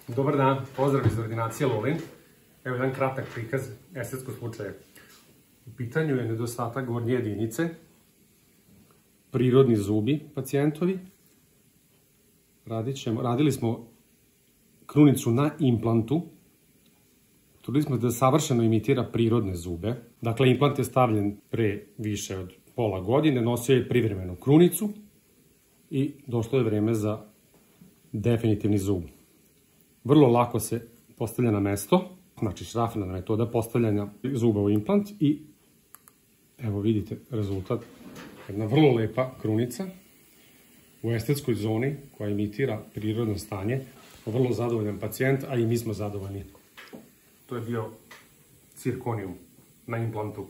Dobar dan, pozdrav iz ordinacije Lolin. Evo jedan kratak prikaz estetskog slučaja. U pitanju je nedostatak gornje jedinice, prirodni zubi pacijentovi. Radili smo krunicu na implantu. Trudili smo da savršeno imitira prirodne zube. Dakle, implant je stavljen pre više od pola godine, nosio je privremenu krunicu i došlo je vreme za definitivni zub. Vrlo lako se postavlja na mesto, znači šrafna metoda postavljanja zuba u implant i evo vidite rezultat. Jedna vrlo lepa krunica u estetskoj zoni koja imitira prirodno stanje. Vrlo zadovoljan pacijent, a i mi smo zadovoljni. To je bio cirkonijum na implantu.